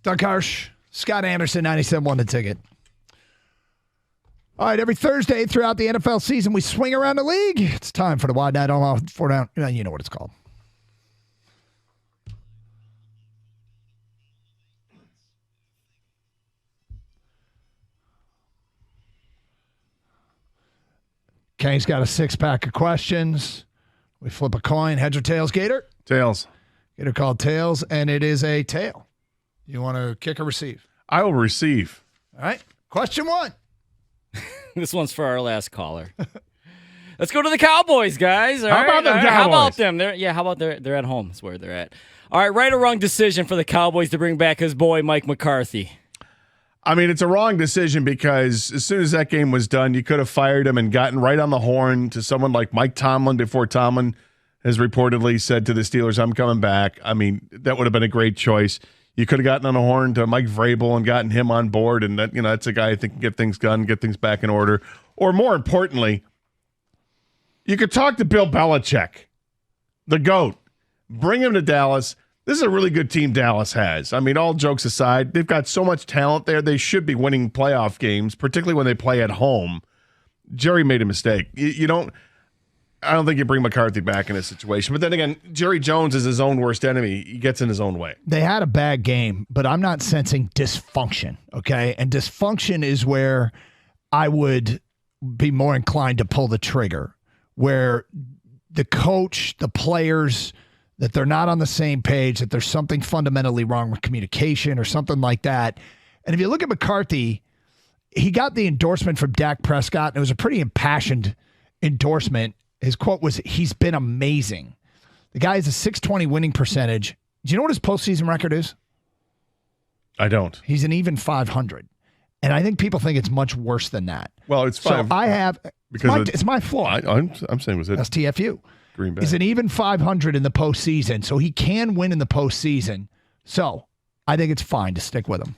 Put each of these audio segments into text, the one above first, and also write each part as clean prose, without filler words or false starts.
Doug Harsh, Scott Anderson, 97.1 The Ticket. All right, every Thursday throughout the NFL season, we swing around the league. It's time for the Wide Night on 4 Down. You know what it's called. Kenny's got a 6-pack of questions. We flip a coin. Heads or tails, Gator? Tails. Gator called tails, and it is a tail. You want to kick or receive? I will receive. All right. Question 1. This one's for our last caller. Let's go to the Cowboys, guys. How about them Cowboys? How about them? How about they're at home? That's where they're at. All right, right or wrong decision for the Cowboys to bring back his boy, Mike McCarthy? I mean, it's a wrong decision because as soon as that game was done, you could have fired him and gotten right on the horn to someone like Mike Tomlin before Tomlin has reportedly said to the Steelers, I'm coming back. I mean, that would have been a great choice. You could have gotten on the horn to Mike Vrabel and gotten him on board, and that, that's a guy I think can get things done, get things back in order. Or more importantly, you could talk to Bill Belichick, the GOAT. Bring him to Dallas. This is a really good team Dallas has. I mean, all jokes aside, they've got so much talent there. They should be winning playoff games, particularly when they play at home. Jerry made a mistake. I don't think you bring McCarthy back in this situation. But then again, Jerry Jones is his own worst enemy. He gets in his own way. They had a bad game, but I'm not sensing dysfunction, okay? And dysfunction is where I would be more inclined to pull the trigger, where the coach, the players, that they're not on the same page, that there's something fundamentally wrong with communication or something like that. And if you look at McCarthy, he got the endorsement from Dak Prescott, and it was a pretty impassioned endorsement. His quote was, he's been amazing. The guy has a 620 winning percentage. Do you know what his postseason record is? I don't. He's an even 500. And I think people think it's much worse than that. Well, it's 5. So I have, it's my flaw. I'm saying was it STFU. Green Bay. He's an even 500 in the postseason, so he can win in the postseason. So I think it's fine to stick with him.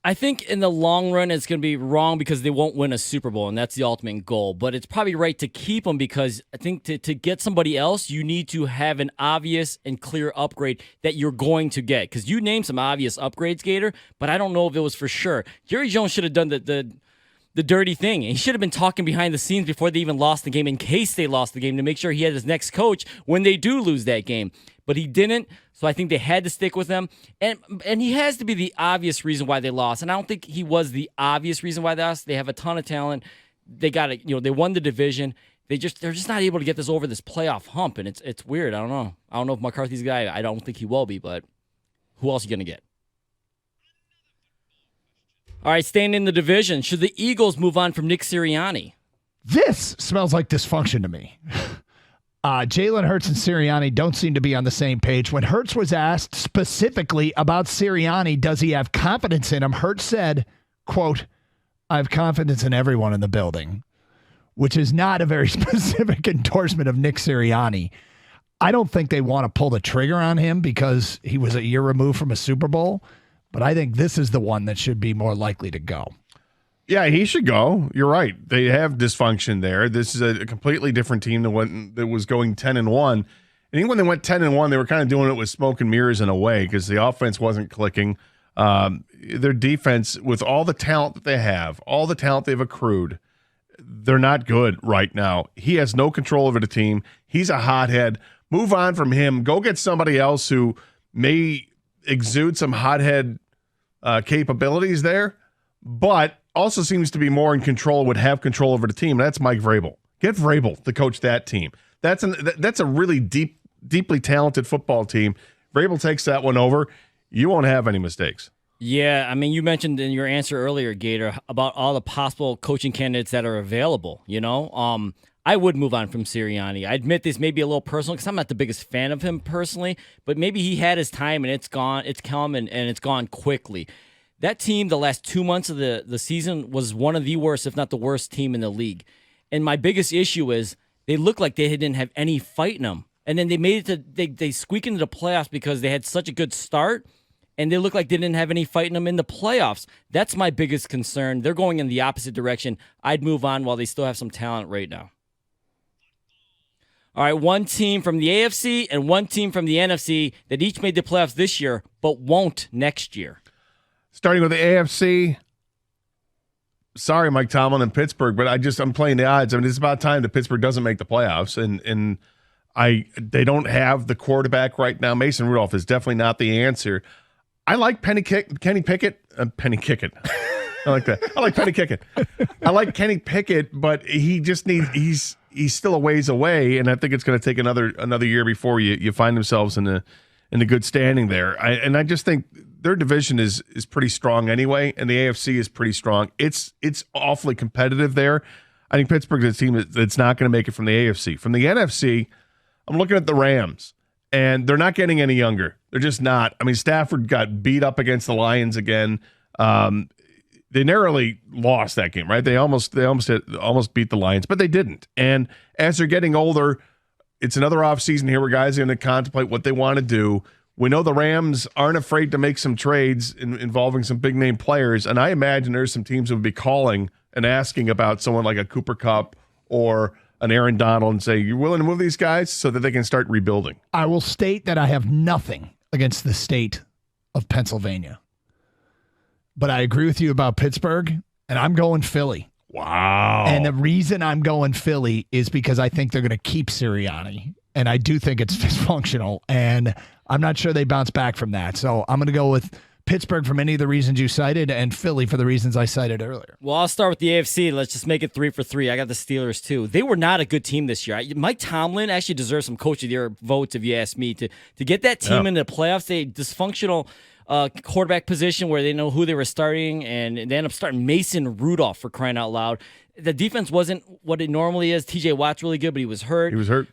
I think in the long run, it's going to be wrong because they won't win a Super Bowl, and that's the ultimate goal. But it's probably right to keep him because I think to get somebody else, you need to have an obvious and clear upgrade that you're going to get. Because you named some obvious upgrades, Gator, but I don't know if it was for sure. Jerry Jones should have done the dirty thing. He should have been talking behind the scenes before they even lost the game in case they lost the game to make sure he had his next coach when they do lose that game. But he didn't, so I think they had to stick with him. And he has to be the obvious reason why they lost. And I don't think he was the obvious reason why they lost. They have a ton of talent. They got it. They won the division. They're just not able to get this over this playoff hump, and it's weird. I don't know. I don't know if McCarthy's the guy. I don't think he will be, but who else are you gonna get? All right, staying in the division, should the Eagles move on from Nick Sirianni? This smells like dysfunction to me. Jalen Hurts and Sirianni don't seem to be on the same page. When Hurts was asked specifically about Sirianni, does he have confidence in him, Hurts said, quote, I have confidence in everyone in the building, which is not a very specific endorsement of Nick Sirianni. I don't think they want to pull the trigger on him because he was a year removed from a Super Bowl, but I think this is the one that should be more likely to go. Yeah, he should go. You're right. They have dysfunction there. This is a completely different team than one that was going 10-1. And even when they went 10-1, they were kind of doing it with smoke and mirrors in a way because the offense wasn't clicking. Their defense, with all the talent that they have, all the talent they've accrued, they're not good right now. He has no control over the team. He's a hothead. Move on from him. Go get somebody else who may exude some hothead capabilities there, but also seems to be more in control, would have control over the team. That's Mike Vrabel. Get Vrabel to coach that team. That's a really deeply talented football team. Vrabel takes that one over. You won't have any mistakes. Yeah, I mean, you mentioned in your answer earlier, Gator, about all the possible coaching candidates that are available, I would move on from Sirianni. I admit this may be a little personal because I'm not the biggest fan of him personally, but maybe he had his time and it's gone. It's come and it's gone quickly. That team, the last 2 months of the season, was one of the worst, if not the worst team in the league. And my biggest issue is they looked like they didn't have any fight in them. And then they made it to they squeak into the playoffs because they had such a good start, and they look like they didn't have any fight in them in the playoffs. That's my biggest concern. They're going in the opposite direction. I'd move on while they still have some talent right now. All right, one team from the AFC and one team from the NFC that each made the playoffs this year but won't next year. Starting with the AFC. Sorry, Mike Tomlin and Pittsburgh, but I'm playing the odds. I mean, it's about time that Pittsburgh doesn't make the playoffs, and they don't have the quarterback right now. Mason Rudolph is definitely not the answer. I like Kenny Pickett. Penny Kickett. I like that. I like Penny Kickett. I like Kenny Pickett, but he just needs. He's still a ways away, and I think it's going to take another year before you find themselves in a good standing there. I just think their division is pretty strong anyway, and the AFC is pretty strong. It's awfully competitive there. I think Pittsburgh's a team that's not going to make it from the AFC. From the NFC, I'm looking at the Rams, and they're not getting any younger. They're just not. I mean, Stafford got beat up against the Lions again. They narrowly lost that game, right? They almost beat the Lions, but they didn't. And as they're getting older, it's another offseason here where guys are going to contemplate what they want to do. We know the Rams aren't afraid to make some trades involving some big-name players, and I imagine there's some teams that would be calling and asking about someone like a Cooper Kupp or an Aaron Donald and say, you're willing to move these guys so that they can start rebuilding? I will state that I have nothing against the state of Pennsylvania. But I agree with you about Pittsburgh, and I'm going Philly. Wow. And the reason I'm going Philly is because I think they're going to keep Sirianni, and I do think it's dysfunctional, and I'm not sure they bounce back from that. So I'm going to go with Pittsburgh for many of the reasons you cited, and Philly for the reasons I cited earlier. Well, I'll start with the AFC. Let's just make it 3 for 3. I got the Steelers, too. They were not a good team this year. Mike Tomlin actually deserves some Coach of the Year votes, if you ask me, to get that team into the playoffs. They dysfunctional quarterback position where they know who they were starting, and they end up starting Mason Rudolph, for crying out loud. The defense wasn't what it normally is. TJ Watt's really good, but he was hurt.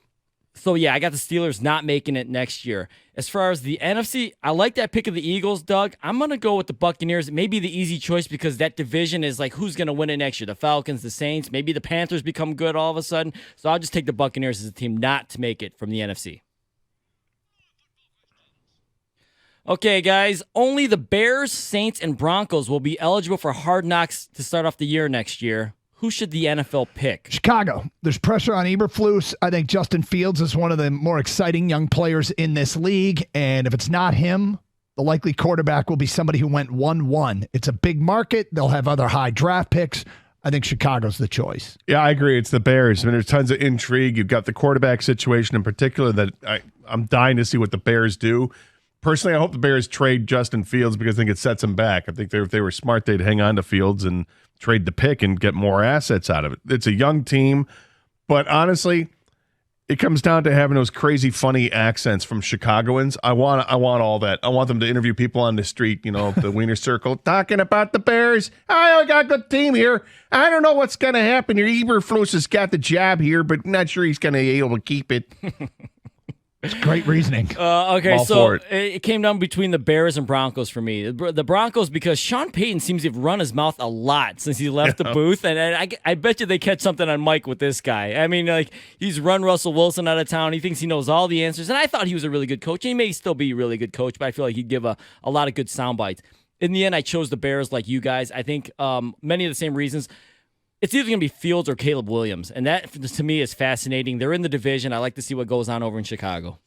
So, yeah, I got the Steelers not making it next year. As far as the NFC, I like that pick of the Eagles, Doug. I'm going to go with the Buccaneers. Maybe the easy choice because that division is like, who's going to win it next year? The Falcons, the Saints. Maybe the Panthers become good all of a sudden. So I'll just take the Buccaneers as a team not to make it from the NFC. Okay, guys, only the Bears, Saints, and Broncos will be eligible for Hard Knocks to start off the year next year. Who should the NFL pick? Chicago. There's pressure on Eberflus. I think Justin Fields is one of the more exciting young players in this league, and if it's not him, the likely quarterback will be somebody who went 1-1. It's a big market. They'll have other high draft picks. I think Chicago's the choice. Yeah, I agree. It's the Bears. I mean, there's tons of intrigue. You've got the quarterback situation in particular that I'm dying to see what the Bears do. Personally, I hope the Bears trade Justin Fields because I think it sets him back. I think if they were smart, they'd hang on to Fields and trade the pick and get more assets out of it. It's a young team, but honestly, it comes down to having those crazy, funny accents from Chicagoans. I want all that. I want them to interview people on the street, the Wiener Circle, talking about the Bears. I got a good team here. I don't know what's going to happen here. Eberflus has got the job here, but not sure he's going to be able to keep it. It's great reasoning. Okay, so it came down between the Bears and Broncos for me. The Broncos, because Sean Payton seems to have run his mouth a lot since he left the booth, and I bet you they catch something on Mike with this guy. I mean, like, he's run Russell Wilson out of town. He thinks he knows all the answers, and I thought he was a really good coach. He may still be a really good coach, but I feel like he'd give a lot of good sound bites. In the end, I chose the Bears like you guys. I think many of the same reasons. It's either going to be Fields or Caleb Williams, and that, to me, is fascinating. They're in the division. I like to see what goes on over in Chicago.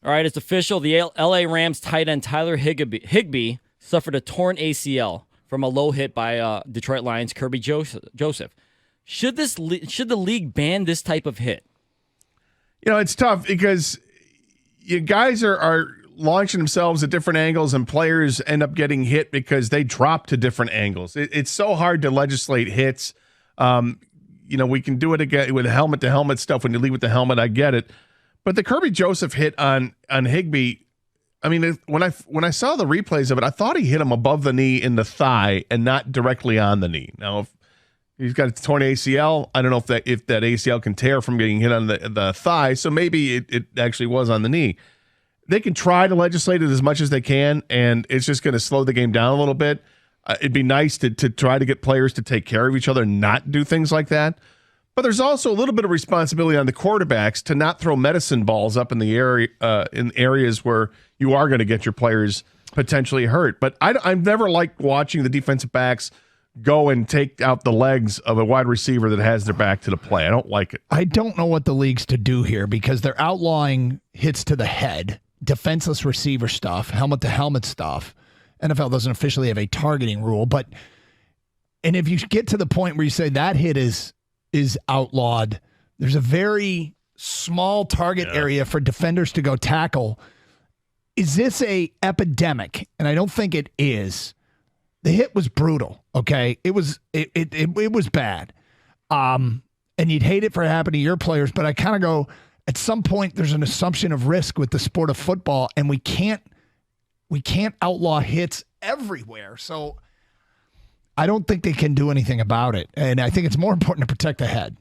All right, it's official. The L.A. Rams tight end Tyler Higbee suffered a torn ACL from a low hit by Detroit Lions Kirby Joseph. Should the league ban this type of hit? It's tough because you guys are launching themselves at different angles, and players end up getting hit because they drop to different angles. It's so hard to legislate hits. We can do it again with helmet-to-helmet stuff when you lead with the helmet. I get it. But the Kirby Joseph hit on Higbee, I mean, when I saw the replays of it, I thought he hit him above the knee in the thigh and not directly on the knee. Now, if he's got a torn ACL, I don't know if that ACL can tear from getting hit on the thigh, so maybe it actually was on the knee. They can try to legislate it as much as they can, and it's just going to slow the game down a little bit. It'd be nice to try to get players to take care of each other and not do things like that. But there's also a little bit of responsibility on the quarterbacks to not throw medicine balls up in the area in areas where you are going to get your players potentially hurt. But I've never liked watching the defensive backs go and take out the legs of a wide receiver that has their back to the play. I don't like it. I don't know what the league's to do here because they're outlawing hits to the head. defenseless receiver stuff, helmet to helmet stuff. NFL doesn't officially have a targeting rule, and if you get to the point where you say that hit is outlawed, there's a very small target area for defenders to go tackle. Is this a epidemic? And I don't think it is. The hit was brutal. Okay, it was bad. And you'd hate it for happening to your players, but I kind of go, at some point there's an assumption of risk with the sport of football, and we can't outlaw hits everywhere. So I don't think they can do anything about it. And I think it's more important to protect the head.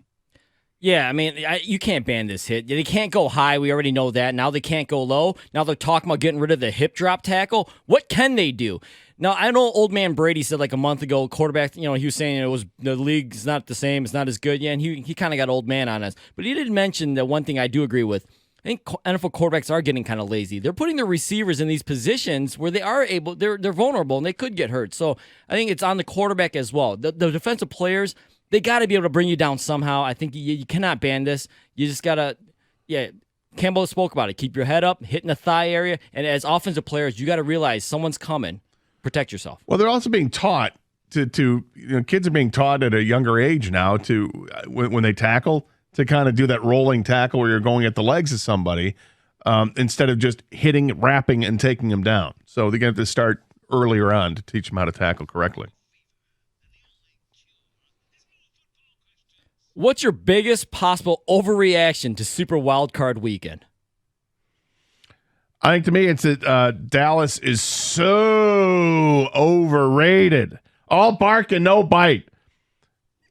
Yeah, I mean, you can't ban this hit. They can't go high. We already know that. Now they can't go low. Now they're talking about getting rid of the hip drop tackle. What can they do? Now, I know old man Brady said like a month ago, quarterback, he was saying the league's not the same. It's not as good. Yeah, and he kind of got old man on us. But he did mention that one thing I do agree with. I think NFL quarterbacks are getting kind of lazy. They're putting their receivers in these positions where they are able, they're vulnerable and they could get hurt. So I think it's on the quarterback as well. The defensive players, they got to be able to bring you down somehow. I think you cannot ban this. You just got to, Campbell spoke about it. Keep your head up, hitting the thigh area. And as offensive players, you got to realize someone's coming. Protect yourself. Well, they're also being taught to kids are being taught at a younger age now to when they tackle, to kind of do that rolling tackle where you're going at the legs of somebody instead of just hitting, wrapping, and taking them down. So they're going to have to start earlier on to teach them how to tackle correctly. What's your biggest possible overreaction to Super Wildcard Weekend? I think to me it's that Dallas is so overrated. All bark and no bite.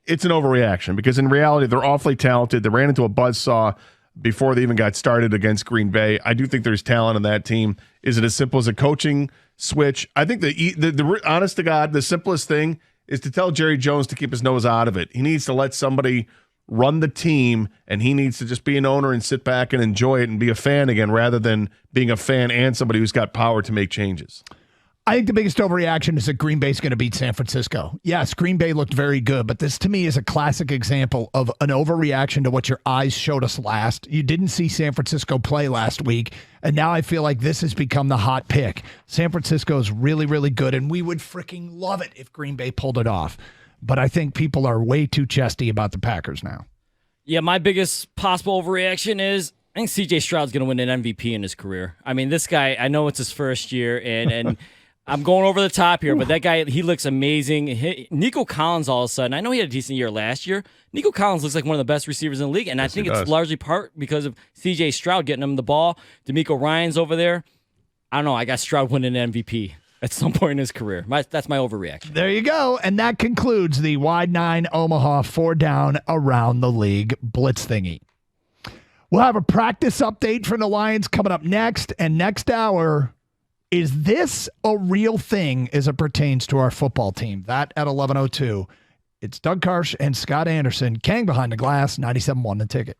It's an overreaction because in reality, they're awfully talented. They ran into a buzzsaw before they even got started against Green Bay. I do think there's talent on that team. Is it as simple as a coaching switch? I think the honest to God, the simplest thing is to tell Jerry Jones to keep his nose out of it. He needs to let somebody run the team, and he needs to just be an owner and sit back and enjoy it and be a fan again rather than being a fan and somebody who's got power to make changes. I think the biggest overreaction is that Green Bay's going to beat San Francisco. Yes, Green Bay looked very good, but this to me is a classic example of an overreaction to what your eyes showed us last. You didn't see San Francisco play last week, and now I feel like this has become the hot pick. San Francisco is really, really good, and we would freaking love it if Green Bay pulled it off. But I think people are way too chesty about the Packers now. Yeah, my biggest possible overreaction is I think C.J. Stroud's going to win an MVP in his career. I mean, this guy, I know it's his first year, and I'm going over the top here, but that guy, he looks amazing. Nico Collins, all of a sudden, I know he had a decent year last year. Nico Collins looks like one of the best receivers in the league, and yes, I think it's largely part because of C.J. Stroud getting him the ball. D'Amico Ryan's over there. I don't know. I got Stroud winning an MVP at some point in his career. That's my overreaction. There you go. And that concludes the Wide 9 Omaha 4 down around the league blitz thingy. We'll have a practice update from the Lions coming up next. And next hour, is this a real thing as it pertains to our football team? That at 11:02. It's Doug Karsh and Scott Anderson. Kang behind the glass, 97.1 The Ticket.